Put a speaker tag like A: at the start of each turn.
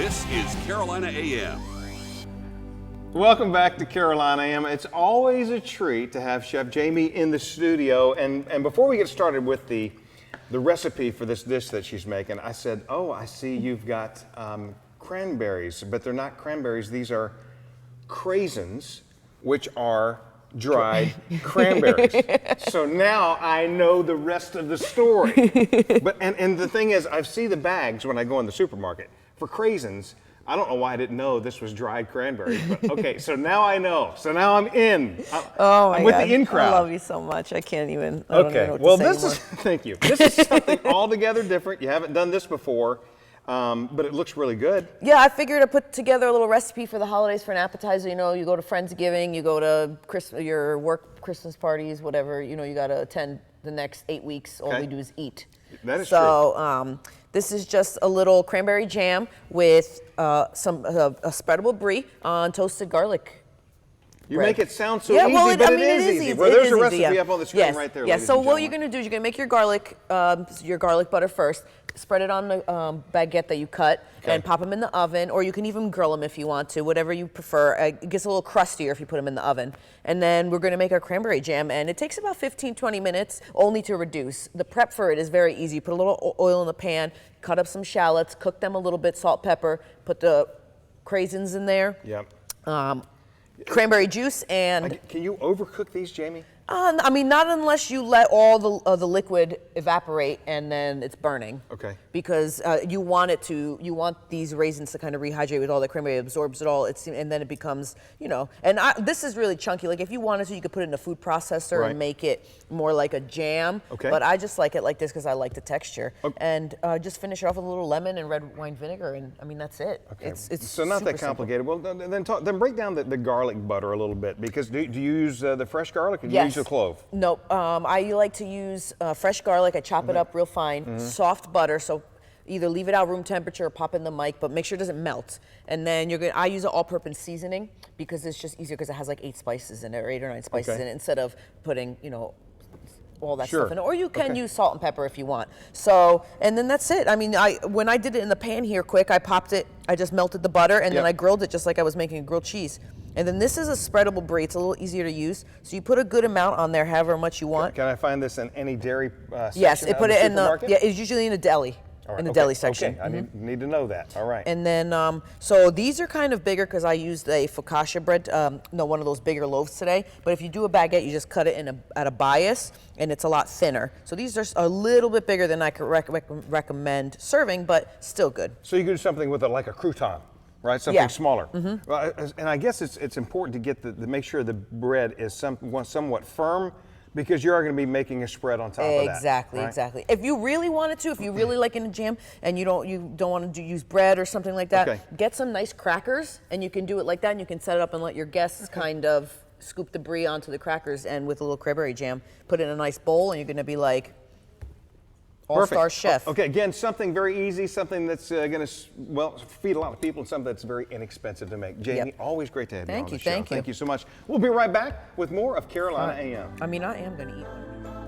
A: This is Carolina AM.
B: Welcome back to Carolina AM. It's always a treat to have Chef Jamie in the studio. And before we get started with the recipe for this dish that she's making, I said, oh, I see you've got cranberries, but they're not cranberries. These are craisins, which are dried cranberries. So now I know the rest of the story. But and the thing is, I see the bags when I go in the supermarket for craisins. I don't know why I didn't know this was dried cranberries, but okay, so now I know. So now I'm in. I'm with the in crowd.
C: I love you so much. I can't even. I don't even know what
B: well,
C: to say
B: this
C: anymore.
B: is thank you. This is something altogether different. You haven't done this before, but it looks really good.
C: Yeah, I figured to put together a little recipe for the holidays for an appetizer. You know, you go to Friendsgiving, you go to your work Christmas parties, whatever. You know, you got to attend the next 8 weeks. All we do is eat.
B: That is true.
C: So this is just a little cranberry jam with a spreadable brie on toasted garlic.
B: You
C: bread.
B: make it sound so
C: yeah,
B: easy,
C: well,
B: but
C: I mean,
B: it is easy. Well,
C: It
B: there's
C: is
B: a recipe
C: easy, yeah.
B: up on the screen
C: yes.
B: right there.
C: Yeah.
B: ladies
C: So
B: and
C: what you're
B: gentlemen.
C: gonna do is you're gonna make your garlic butter first. Spread it on the baguette that you cut and pop them in the oven, or you can even grill them if you want to, whatever you prefer. It gets a little crustier if you put them in the oven. And then we're gonna make our cranberry jam, and it takes about 15-20 minutes only to reduce. The prep for it is very easy. Put a little oil in the pan, cut up some shallots, cook them a little bit, salt, pepper, put the craisins in there.
B: Yep.
C: Cranberry juice and.
B: Can you overcook these, Jamie?
C: I mean, not unless you let all the liquid evaporate and then it's burning.
B: Okay.
C: Because you want these raisins to kind of rehydrate with all the cranberry, absorbs it all, and then it becomes, you know. And this is really chunky. Like if you wanted to, you could put it in a food processor and make it more like a jam.
B: Okay.
C: But I just like it like this because I like the texture. Okay. And just finish it off with a little lemon and red wine vinegar, and I mean that's it.
B: Okay.
C: It's
B: so not that complicated.
C: Simple.
B: Well, then break down the garlic butter a little bit, because do you use the fresh garlic or do you
C: Yes.
B: use the clove?
C: Nope. I like to use fresh garlic. I chop it up real fine, soft butter. So either leave it out room temperature or pop in the mic, but make sure it doesn't melt. And then I use an all-purpose seasoning because it's just easier because it has like 8 spices in it, or 8 or 9 spices in it, instead of putting, you know, all that stuff in it. Or you can use salt and pepper if you want. So, and then that's it. I mean, when I did it in the pan here quick, I popped it, I just melted the butter, and then I grilled it just like I was making a grilled cheese. And then this is a spreadable brie. It's a little easier to use. So you put a good amount on there, however much you want.
B: Can I find this in any dairy section?
C: Yes, put it in
B: supermarket?
C: it's usually in a deli.
B: All right,
C: in the deli section.
B: Okay, I need to know that. All right.
C: And then, so these are kind of bigger because I used a focaccia bread, one of those bigger loaves today. But if you do a baguette, you just cut it at a bias, and it's a lot thinner. So these are a little bit bigger than I could recommend serving, but still good.
B: So you could do something with it like a crouton, right? Something smaller.
C: Mm-hmm.
B: Well, and I guess it's important to get make sure the bread is somewhat firm, because you are going to be making a spread on top of that.
C: Exactly,
B: right?
C: exactly. If you really wanted to, if you really like in a jam and you don't want to use bread or something like that, get some nice crackers, and you can do it like that, and you can set it up and let your guests kind of scoop the brie onto the crackers, and with a little cranberry jam, put it in a nice bowl, and you're going to be like all-star chef.
B: Okay, again, something very easy, something that's going to, feed a lot of people, and something that's very inexpensive to make. Jamie, always great to have you on the show.
C: Thank you.
B: Thank you so much. We'll be right back with more of Carolina AM.
C: I mean, I am going to eat one.